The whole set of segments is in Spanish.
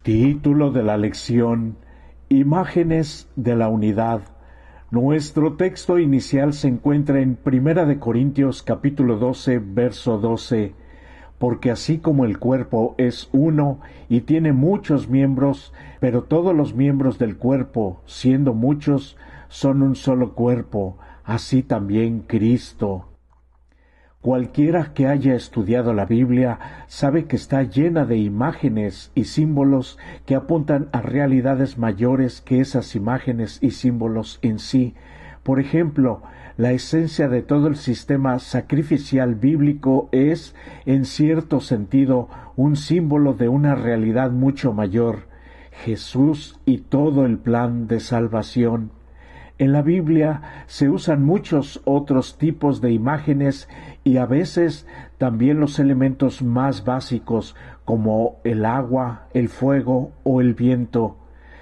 Título de la lección: Imágenes de la unidad. Nuestro texto inicial se encuentra en Primera de Corintios capítulo 12, verso 12. Porque así como el cuerpo es uno y tiene muchos miembros, pero todos los miembros del cuerpo, siendo muchos, son un solo cuerpo, así también Cristo. Cualquiera que haya estudiado la Biblia sabe que está llena de imágenes y símbolos que apuntan a realidades mayores que esas imágenes y símbolos en sí. Por ejemplo, la esencia de todo el sistema sacrificial bíblico es, en cierto sentido, un símbolo de una realidad mucho mayor: Jesús y todo el plan de salvación. En la Biblia se usan muchos otros tipos de imágenes y a veces también los elementos más básicos como el agua, el fuego o el viento.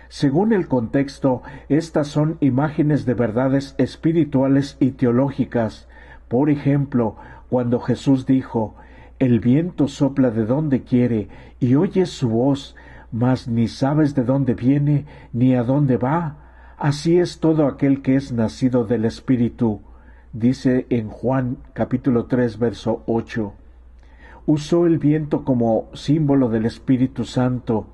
Según el contexto, estas son imágenes de verdades espirituales y teológicas. Por ejemplo, cuando Jesús dijo: «El viento sopla de donde quiere y oyes su voz, mas ni sabes de dónde viene ni a dónde va. Así es todo aquel que es nacido del Espíritu», dice en Juan capítulo 3, verso 8. Usó el viento como símbolo del Espíritu Santo.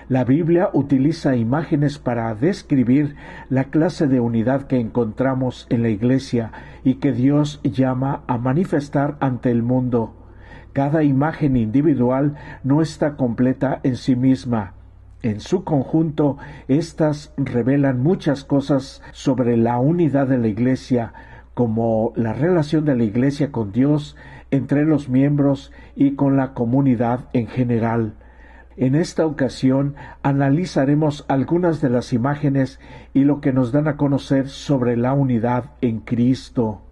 La Biblia utiliza imágenes para describir la clase de unidad que encontramos en la Iglesia y que Dios llama a manifestar ante el mundo. Cada imagen individual no está completa en sí misma. En su conjunto, éstas revelan muchas cosas sobre la unidad de la Iglesia, como la relación de la Iglesia con Dios, entre los miembros y con la comunidad en general. En esta ocasión analizaremos algunas de las imágenes y lo que nos dan a conocer sobre la unidad en Cristo.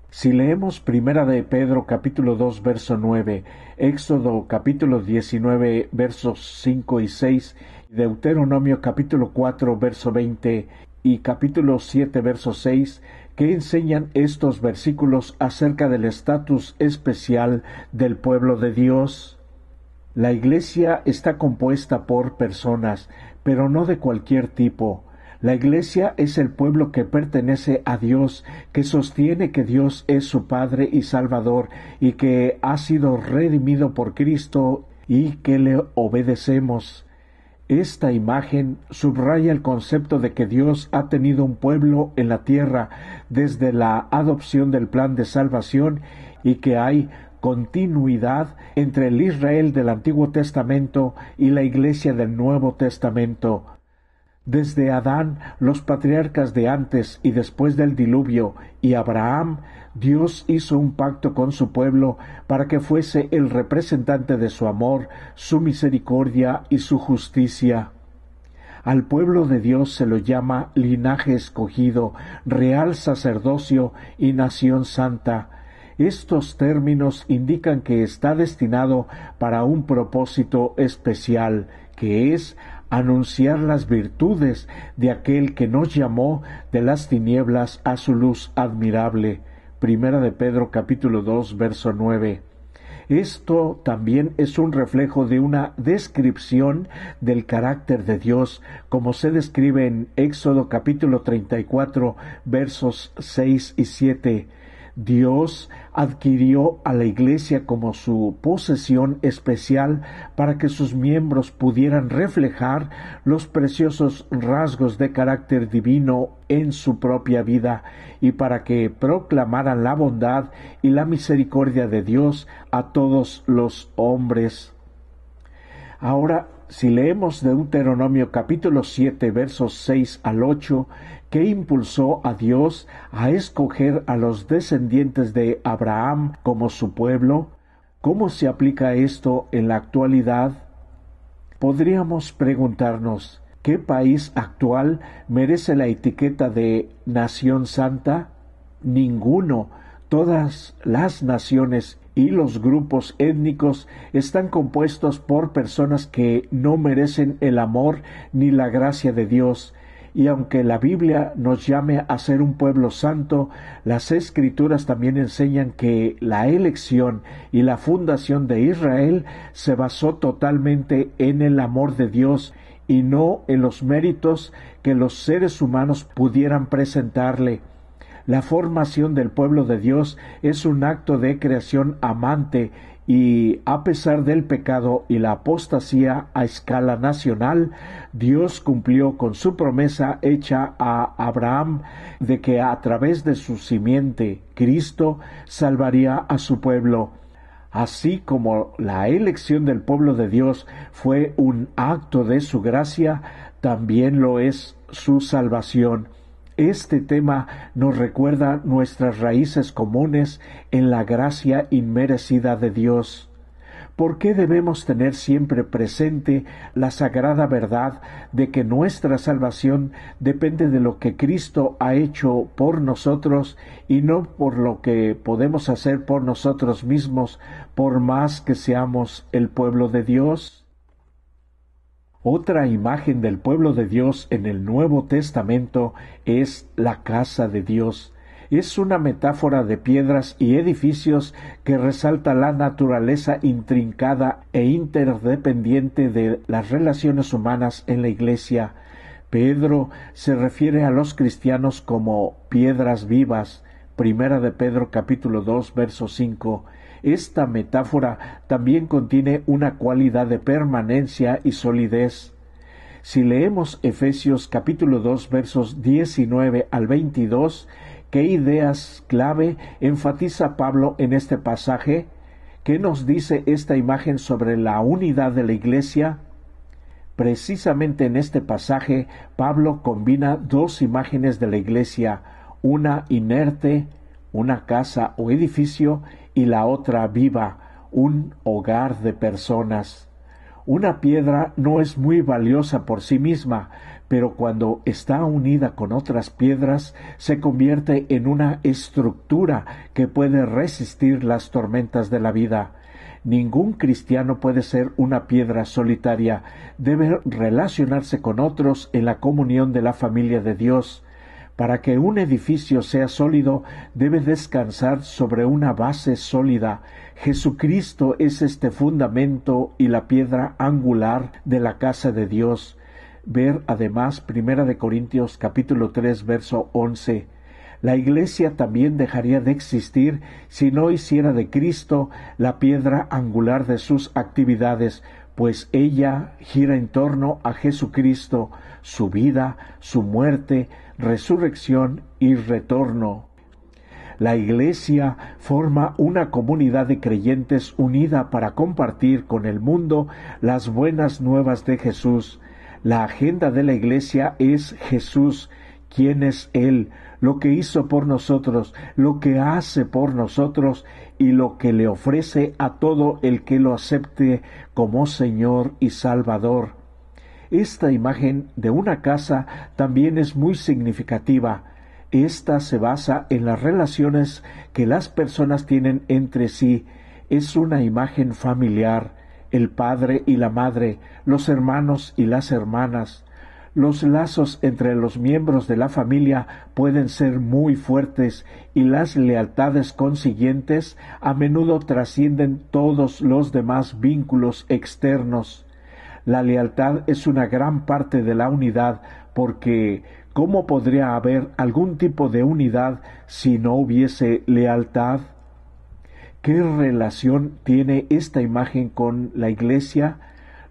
Si leemos Primera de Pedro capítulo 2 verso 9, Éxodo capítulo 19 versos 5 y 6, Deuteronomio capítulo 4 verso 20 y capítulo 7 verso 6, que enseñan estos versículos acerca del estatus especial del pueblo de Dios. La Iglesia está compuesta por personas, pero no de cualquier tipo. La Iglesia es el pueblo que pertenece a Dios, que sostiene que Dios es su Padre y Salvador y que ha sido redimido por Cristo y que le obedecemos. Esta imagen subraya el concepto de que Dios ha tenido un pueblo en la tierra desde la adopción del plan de salvación y que hay continuidad entre el Israel del Antiguo Testamento y la Iglesia del Nuevo Testamento. Desde Adán, los patriarcas de antes y después del diluvio, y Abraham, Dios hizo un pacto con su pueblo para que fuese el representante de su amor, su misericordia y su justicia. Al pueblo de Dios se lo llama linaje escogido, real sacerdocio y nación santa. Estos términos indican que está destinado para un propósito especial, que es anunciar las virtudes de aquel que nos llamó de las tinieblas a su luz admirable. Primera de Pedro capítulo 2 verso 9. Esto también es un reflejo de una descripción del carácter de Dios, como se describe en Éxodo capítulo 34 versos 6 y 7. Dios adquirió a la Iglesia como su posesión especial para que sus miembros pudieran reflejar los preciosos rasgos de carácter divino en su propia vida y para que proclamaran la bondad y la misericordia de Dios a todos los hombres. Ahora, si leemos Deuteronomio capítulo 7 versos 6 al 8, que impulsó a Dios a escoger a los descendientes de Abraham como su pueblo, ¿cómo se aplica esto en la actualidad? Podríamos preguntarnos, ¿qué país actual merece la etiqueta de nación santa? Ninguno. Todas las naciones y los grupos étnicos están compuestos por personas que no merecen el amor ni la gracia de Dios, Y aunque la Biblia nos llame a ser un pueblo santo, las Escrituras también enseñan que la elección y la fundación de Israel se basó totalmente en el amor de Dios y no en los méritos que los seres humanos pudieran presentarle. La formación del pueblo de Dios es un acto de creación amante y, a pesar del pecado y la apostasía a escala nacional, Dios cumplió con su promesa hecha a Abraham de que a través de su simiente, Cristo, salvaría a su pueblo. Así como la elección del pueblo de Dios fue un acto de su gracia, también lo es su salvación. Este tema nos recuerda nuestras raíces comunes en la gracia inmerecida de Dios. ¿Por qué debemos tener siempre presente la sagrada verdad de que nuestra salvación depende de lo que Cristo ha hecho por nosotros y no por lo que podemos hacer por nosotros mismos, por más que seamos el pueblo de Dios? Otra imagen del pueblo de Dios en el Nuevo Testamento es la casa de Dios. Es una metáfora de piedras y edificios que resalta la naturaleza intrincada e interdependiente de las relaciones humanas en la Iglesia. Pedro se refiere a los cristianos como piedras vivas. Primera de Pedro capítulo 2, verso 5. Esta metáfora también contiene una cualidad de permanencia y solidez. Si leemos Efesios capítulo 2 versos 19 al 22, ¿qué ideas clave enfatiza Pablo en este pasaje? ¿Qué nos dice esta imagen sobre la unidad de la Iglesia? Precisamente en este pasaje, Pablo combina dos imágenes de la Iglesia, una inerte, una casa o edificio, y la otra viva, un hogar de personas. Una piedra no es muy valiosa por sí misma, pero cuando está unida con otras piedras se convierte en una estructura que puede resistir las tormentas de la vida. Ningún cristiano puede ser una piedra solitaria, debe relacionarse con otros en la comunión de la familia de Dios. Para que un edificio sea sólido, debe descansar sobre una base sólida. Jesucristo es este fundamento y la piedra angular de la casa de Dios. Ver además 1 Corintios capítulo 3, verso 11. La Iglesia también dejaría de existir si no hiciera de Cristo la piedra angular de sus actividades, pues ella gira en torno a Jesucristo, su vida, su muerte, resurrección y retorno. La Iglesia forma una comunidad de creyentes unida para compartir con el mundo las buenas nuevas de Jesús. La agenda de la Iglesia es Jesús. ¿Quién es Él? Lo que hizo por nosotros, lo que hace por nosotros y lo que le ofrece a todo el que lo acepte como Señor y Salvador. Esta imagen de una casa también es muy significativa. Esta se basa en las relaciones que las personas tienen entre sí. Es una imagen familiar, el padre y la madre, los hermanos y las hermanas. Los lazos entre los miembros de la familia pueden ser muy fuertes y las lealtades consiguientes a menudo trascienden todos los demás vínculos externos. La lealtad es una gran parte de la unidad porque ¿cómo podría haber algún tipo de unidad si no hubiese lealtad? ¿Qué relación tiene esta imagen con la Iglesia?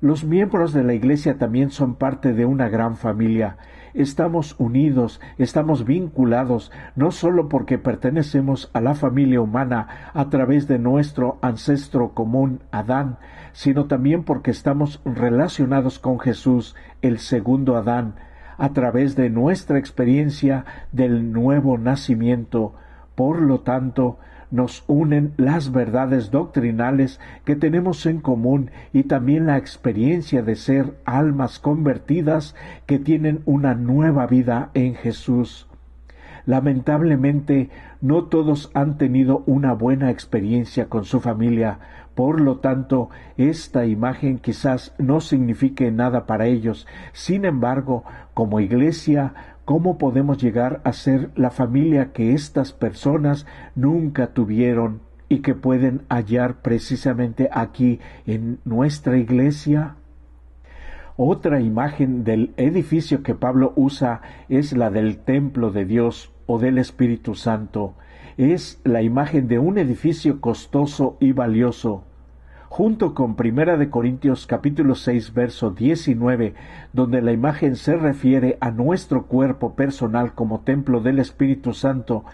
Los miembros de la Iglesia también son parte de una gran familia. Estamos unidos, estamos vinculados, no solo porque pertenecemos a la familia humana a través de nuestro ancestro común, Adán, sino también porque estamos relacionados con Jesús, el segundo Adán, a través de nuestra experiencia del nuevo nacimiento. Por lo tanto, nos unen las verdades doctrinales que tenemos en común y también la experiencia de ser almas convertidas que tienen una nueva vida en Jesús. Lamentablemente, no todos han tenido una buena experiencia con su familia, por lo tanto, esta imagen quizás no signifique nada para ellos. Sin embargo, como iglesia, ¿cómo podemos llegar a ser la familia que estas personas nunca tuvieron y que pueden hallar precisamente aquí en nuestra iglesia? Otra imagen del edificio que Pablo usa es la del templo de Dios o del Espíritu Santo. Es la imagen de un edificio costoso y valioso. Junto con 1 Corintios capítulo 6 verso 19, donde la imagen se refiere a nuestro cuerpo personal como templo del Espíritu Santo,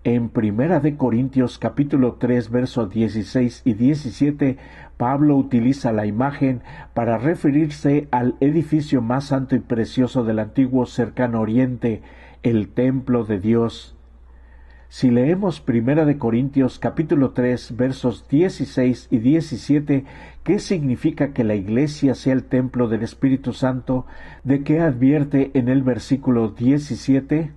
en 1 Corintios capítulo 3 versos 16 y 17, Pablo utiliza la imagen para referirse al edificio más santo y precioso del antiguo cercano oriente, el templo de Dios. Si leemos 1 Corintios capítulo 3 versos 16 y 17, ¿qué significa que la iglesia sea el templo del Espíritu Santo? ¿De qué advierte en el versículo 17?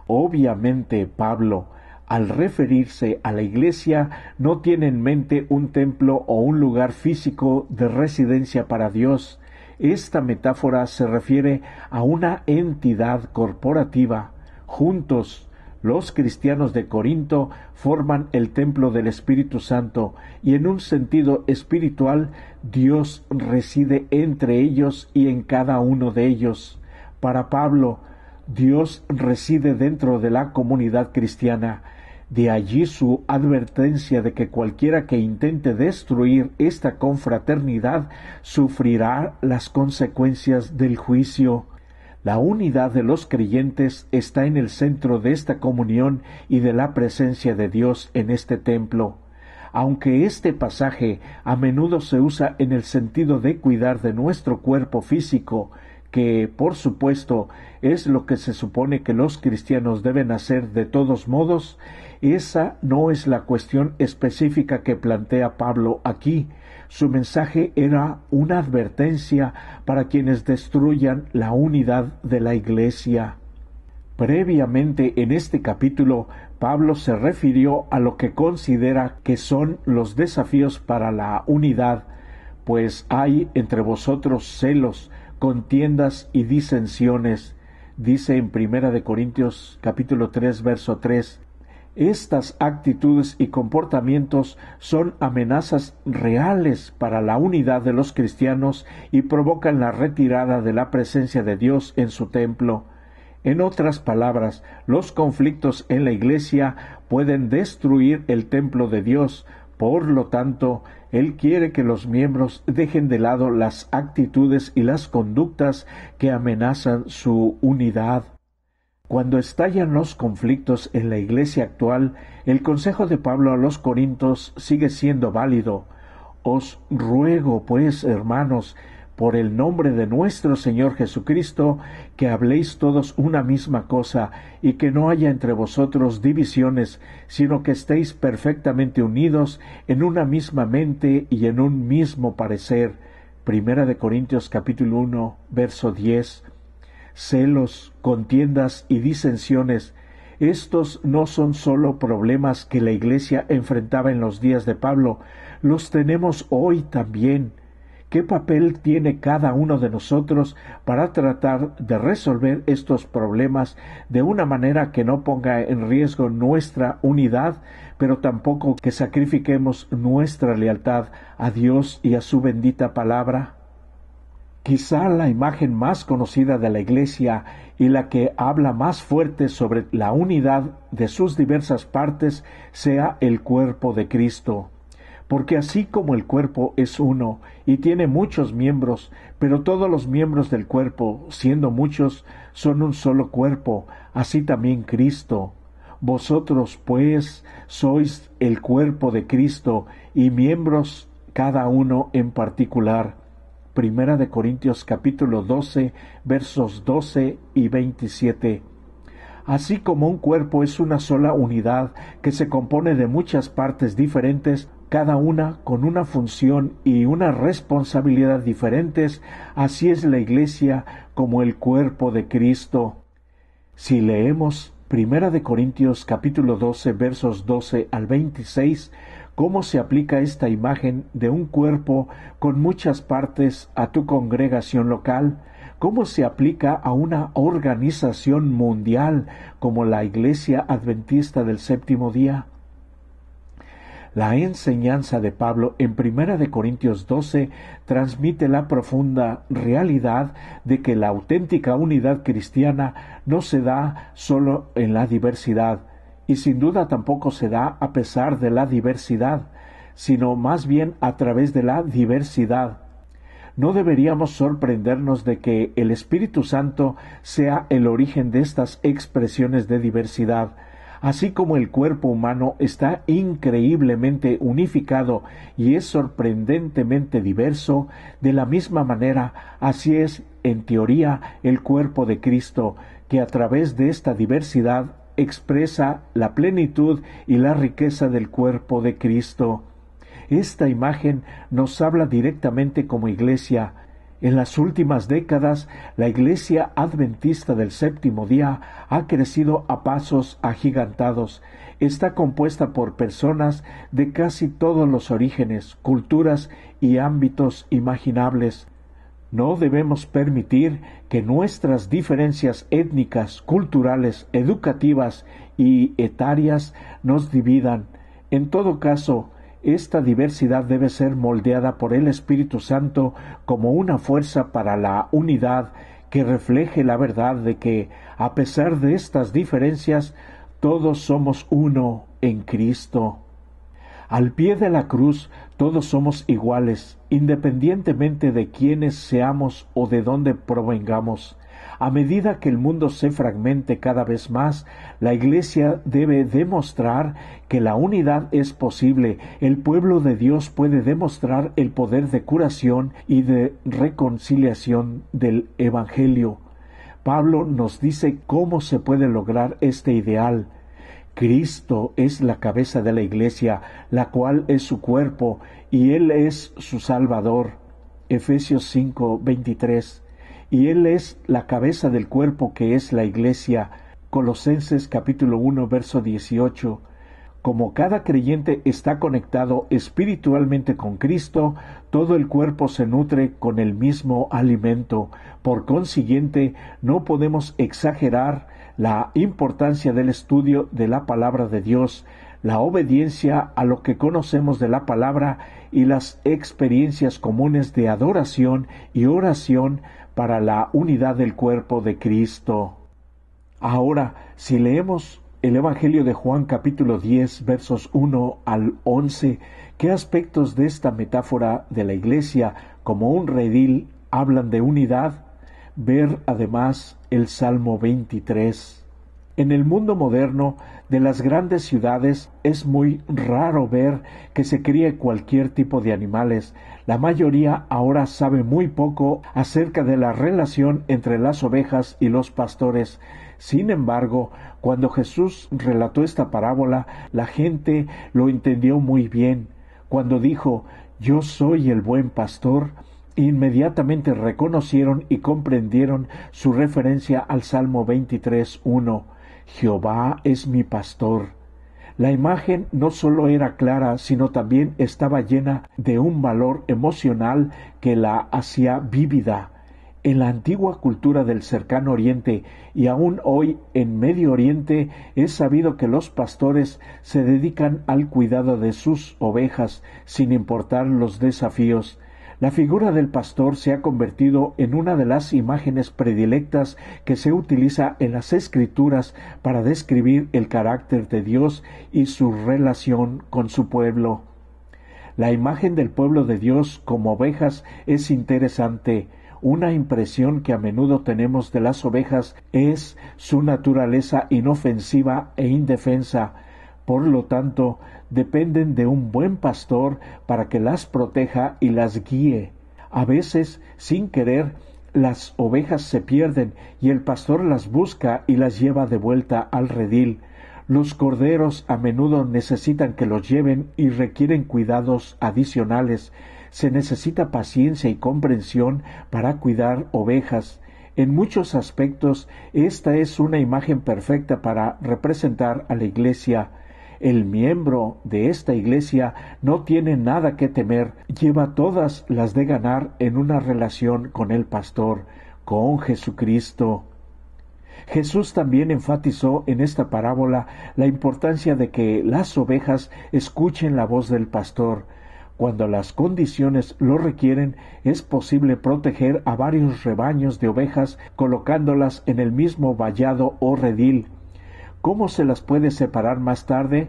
Obviamente, Pablo, al referirse a la iglesia, no tiene en mente un templo o un lugar físico de residencia para Dios. Esta metáfora se refiere a una entidad corporativa. Juntos, los cristianos de Corinto forman el templo del Espíritu Santo, y en un sentido espiritual, Dios reside entre ellos y en cada uno de ellos. Para Pablo, Dios reside dentro de la comunidad cristiana. De allí su advertencia de que cualquiera que intente destruir esta confraternidad sufrirá las consecuencias del juicio. La unidad de los creyentes está en el centro de esta comunión y de la presencia de Dios en este templo. Aunque este pasaje a menudo se usa en el sentido de cuidar de nuestro cuerpo físico, que, por supuesto, es lo que se supone que los cristianos deben hacer de todos modos, esa no es la cuestión específica que plantea Pablo aquí. Su mensaje era una advertencia para quienes destruyan la unidad de la iglesia. Previamente en este capítulo, Pablo se refirió a lo que considera que son los desafíos para la unidad, pues hay entre vosotros celos, contiendas y disensiones, dice en 1 Corintios capítulo 3 verso 3. Estas actitudes y comportamientos son amenazas reales para la unidad de los cristianos y provocan la retirada de la presencia de Dios en su templo. En otras palabras, los conflictos en la iglesia pueden destruir el templo de Dios. Por lo tanto, Él quiere que los miembros dejen de lado las actitudes y las conductas que amenazan su unidad. Cuando estallan los conflictos en la iglesia actual, el consejo de Pablo a los Corintios sigue siendo válido. Os ruego, pues, hermanos, por el nombre de nuestro Señor Jesucristo, que habléis todos una misma cosa, y que no haya entre vosotros divisiones, sino que estéis perfectamente unidos en una misma mente y en un mismo parecer. 1 Corintios capítulo 1, verso 10. Celos, contiendas y disensiones. Estos no son sólo problemas que la iglesia enfrentaba en los días de Pablo, los tenemos hoy también. ¿Qué papel tiene cada uno de nosotros para tratar de resolver estos problemas de una manera que no ponga en riesgo nuestra unidad, pero tampoco que sacrifiquemos nuestra lealtad a Dios y a su bendita palabra? Quizá la imagen más conocida de la Iglesia y la que habla más fuerte sobre la unidad de sus diversas partes sea el cuerpo de Cristo. Porque así como el cuerpo es uno y tiene muchos miembros, pero todos los miembros del cuerpo, siendo muchos, son un solo cuerpo, así también Cristo. Vosotros, pues, sois el cuerpo de Cristo y miembros cada uno en particular. 1 Corintios capítulo 12, versos 12 y 27. Así como un cuerpo es una sola unidad que se compone de muchas partes diferentes, cada una con una función y una responsabilidad diferentes, así es la Iglesia como el cuerpo de Cristo. Si leemos Primera de Corintios capítulo 12 versos 12 al 26, cómo se aplica esta imagen de un cuerpo con muchas partes a tu congregación local, cómo se aplica a una organización mundial como la Iglesia Adventista del Séptimo Día. La enseñanza de Pablo en Primera de Corintios 12 transmite la profunda realidad de que la auténtica unidad cristiana no se da solo en la diversidad, y sin duda tampoco se da a pesar de la diversidad, sino más bien a través de la diversidad. No deberíamos sorprendernos de que el Espíritu Santo sea el origen de estas expresiones de diversidad. Así como el cuerpo humano está increíblemente unificado y es sorprendentemente diverso, de la misma manera, así es, en teoría, el cuerpo de Cristo, que a través de esta diversidad expresa la plenitud y la riqueza del cuerpo de Cristo. Esta imagen nos habla directamente como Iglesia. En las últimas décadas, la Iglesia Adventista del Séptimo Día ha crecido a pasos agigantados. Está compuesta por personas de casi todos los orígenes, culturas y ámbitos imaginables. No debemos permitir que nuestras diferencias étnicas, culturales, educativas y etarias nos dividan. En todo caso, esta diversidad debe ser moldeada por el Espíritu Santo como una fuerza para la unidad que refleje la verdad de que, a pesar de estas diferencias, todos somos uno en Cristo. Al pie de la cruz, todos somos iguales, independientemente de quiénes seamos o de dónde provengamos. A medida que el mundo se fragmente cada vez más, la Iglesia debe demostrar que la unidad es posible. El pueblo de Dios puede demostrar el poder de curación y de reconciliación del Evangelio. Pablo nos dice cómo se puede lograr este ideal. Cristo es la cabeza de la Iglesia, la cual es su cuerpo, y Él es su Salvador. Efesios 5:23. Y Él es la cabeza del cuerpo que es la Iglesia. Colosenses capítulo 1 verso 18. Como cada creyente está conectado espiritualmente con Cristo, todo el cuerpo se nutre con el mismo alimento. Por consiguiente, no podemos exagerar la importancia del estudio de la palabra de Dios, la obediencia a lo que conocemos de la palabra y las experiencias comunes de adoración y oración para la unidad del cuerpo de Cristo. Ahora, si leemos el Evangelio de Juan capítulo 10 versos 1 al 11, ¿qué aspectos de esta metáfora de la Iglesia como un redil hablan de unidad? Ver además el Salmo 23. En el mundo moderno de las grandes ciudades es muy raro ver que se críe cualquier tipo de animales. La mayoría ahora sabe muy poco acerca de la relación entre las ovejas y los pastores. Sin embargo, cuando Jesús relató esta parábola, la gente lo entendió muy bien. Cuando dijo, «Yo soy el buen pastor», inmediatamente reconocieron y comprendieron su referencia al Salmo 23:1. Jehová es mi pastor. La imagen no solo era clara, sino también estaba llena de un valor emocional que la hacía vívida. En la antigua cultura del cercano Oriente y aún hoy en Medio Oriente es sabido que los pastores se dedican al cuidado de sus ovejas sin importar los desafíos. La figura del pastor se ha convertido en una de las imágenes predilectas que se utiliza en las Escrituras para describir el carácter de Dios y su relación con su pueblo. La imagen del pueblo de Dios como ovejas es interesante. Una impresión que a menudo tenemos de las ovejas es su naturaleza inofensiva e indefensa. Por lo tanto, dependen de un buen pastor para que las proteja y las guíe. A veces, sin querer, las ovejas se pierden y el pastor las busca y las lleva de vuelta al redil. Los corderos a menudo necesitan que los lleven y requieren cuidados adicionales. Se necesita paciencia y comprensión para cuidar ovejas. En muchos aspectos, esta es una imagen perfecta para representar a la Iglesia. El miembro de esta Iglesia no tiene nada que temer, lleva todas las de ganar en una relación con el pastor, con Jesucristo. Jesús también enfatizó en esta parábola la importancia de que las ovejas escuchen la voz del pastor. Cuando las condiciones lo requieren, es posible proteger a varios rebaños de ovejas colocándolas en el mismo vallado o redil. ¿Cómo se las puede separar más tarde?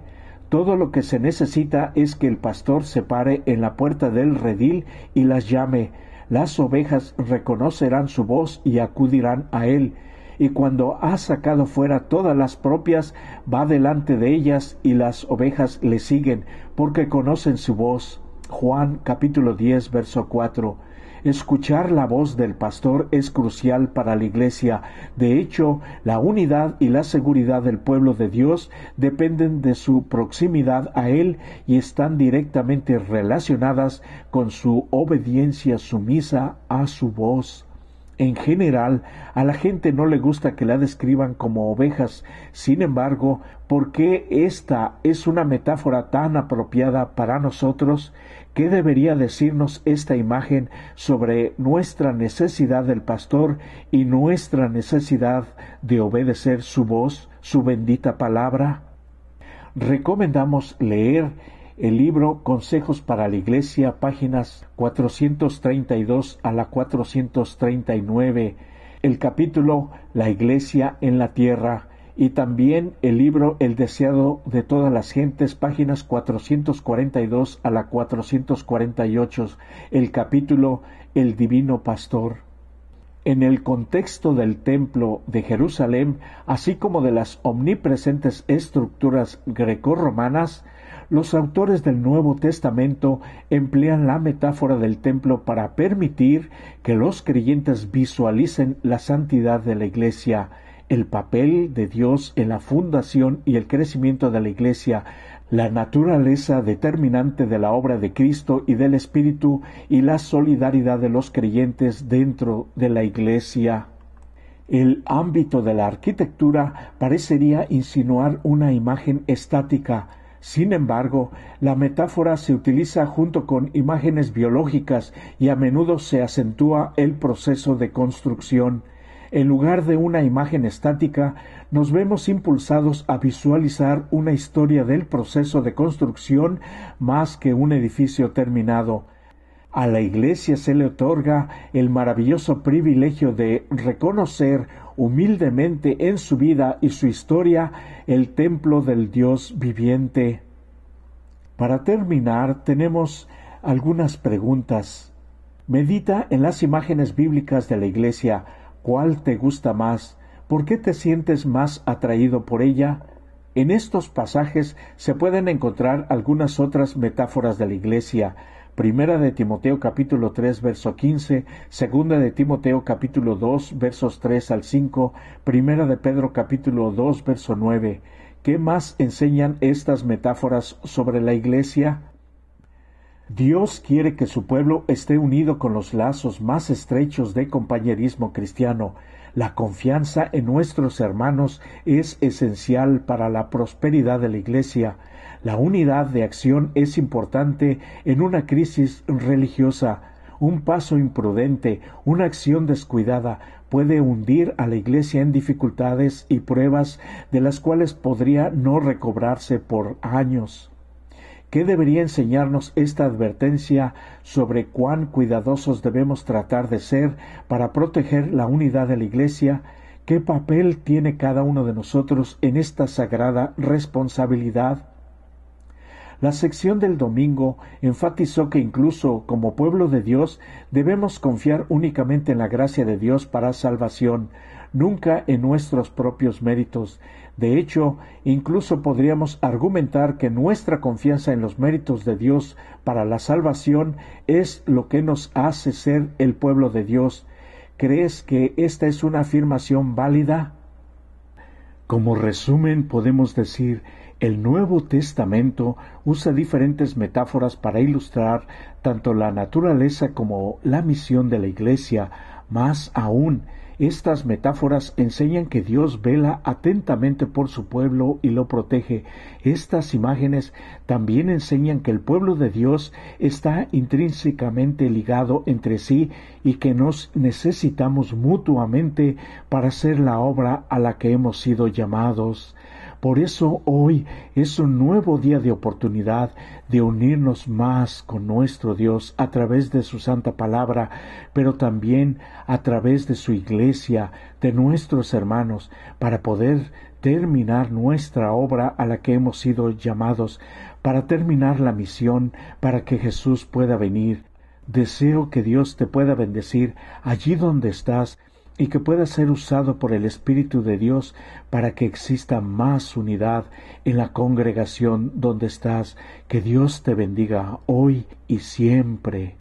Todo lo que se necesita es que el pastor se pare en la puerta del redil y las llame. Las ovejas reconocerán su voz y acudirán a él. Y cuando ha sacado fuera todas las propias, va delante de ellas y las ovejas le siguen, porque conocen su voz. Juan capítulo 10, verso 4. Escuchar la voz del pastor es crucial para la Iglesia. De hecho, la unidad y la seguridad del pueblo de Dios dependen de su proximidad a Él y están directamente relacionadas con su obediencia sumisa a su voz. En general, a la gente no le gusta que la describan como ovejas. Sin embargo, ¿por qué esta es una metáfora tan apropiada para nosotros? ¿Qué debería decirnos esta imagen sobre nuestra necesidad del pastor y nuestra necesidad de obedecer su voz, su bendita palabra? Recomendamos leer el libro Consejos para la Iglesia, páginas 432 a la 439, el capítulo La Iglesia en la Tierra, y también el libro El Deseado de todas las gentes, páginas 442 a la 448, el capítulo El Divino Pastor. En el contexto del Templo de Jerusalén, así como de las omnipresentes estructuras grecorromanas, los autores del Nuevo Testamento emplean la metáfora del templo para permitir que los creyentes visualicen la santidad de la Iglesia, el papel de Dios en la fundación y el crecimiento de la Iglesia, la naturaleza determinante de la obra de Cristo y del Espíritu y la solidaridad de los creyentes dentro de la Iglesia. El ámbito de la arquitectura parecería insinuar una imagen estática. Sin embargo, la metáfora se utiliza junto con imágenes biológicas y a menudo se acentúa el proceso de construcción. En lugar de una imagen estática, nos vemos impulsados a visualizar una historia del proceso de construcción más que un edificio terminado. A la Iglesia se le otorga el maravilloso privilegio de reconocer humildemente en su vida y su historia el templo del Dios viviente. Para terminar, tenemos algunas preguntas. Medita en las imágenes bíblicas de la Iglesia. ¿Cuál te gusta más? ¿Por qué te sientes más atraído por ella? En estos pasajes se pueden encontrar algunas otras metáforas de la Iglesia. Primera de Timoteo capítulo 3 verso 15, Segunda de Timoteo capítulo 2 versos 3 al 5, Primera de Pedro capítulo 2 verso 9. ¿Qué más enseñan estas metáforas sobre la Iglesia? Dios quiere que su pueblo esté unido con los lazos más estrechos de compañerismo cristiano. La confianza en nuestros hermanos es esencial para la prosperidad de la Iglesia. La unidad de acción es importante en una crisis religiosa. Un paso imprudente, una acción descuidada, puede hundir a la Iglesia en dificultades y pruebas de las cuales podría no recobrarse por años. ¿Qué debería enseñarnos esta advertencia sobre cuán cuidadosos debemos tratar de ser para proteger la unidad de la Iglesia? ¿Qué papel tiene cada uno de nosotros en esta sagrada responsabilidad? La sección del domingo enfatizó que incluso como pueblo de Dios debemos confiar únicamente en la gracia de Dios para salvación, nunca en nuestros propios méritos. De hecho, incluso podríamos argumentar que nuestra confianza en los méritos de Dios para la salvación es lo que nos hace ser el pueblo de Dios. ¿Crees que esta es una afirmación válida? Como resumen, podemos decir, el Nuevo Testamento usa diferentes metáforas para ilustrar tanto la naturaleza como la misión de la Iglesia. Más aún, Estas metáforas enseñan que Dios vela atentamente por su pueblo y lo protege. Estas imágenes también enseñan que el pueblo de Dios está intrínsecamente ligado entre sí y que nos necesitamos mutuamente para hacer la obra a la que hemos sido llamados. Por eso hoy es un nuevo día de oportunidad de unirnos más con nuestro Dios a través de su santa palabra, pero también a través de su iglesia, de nuestros hermanos, para poder terminar nuestra obra a la que hemos sido llamados, para terminar la misión, para que Jesús pueda venir. Deseo que Dios te pueda bendecir allí donde estás, y que pueda ser usado por el Espíritu de Dios para que exista más unidad en la congregación donde estás. Que Dios te bendiga hoy y siempre.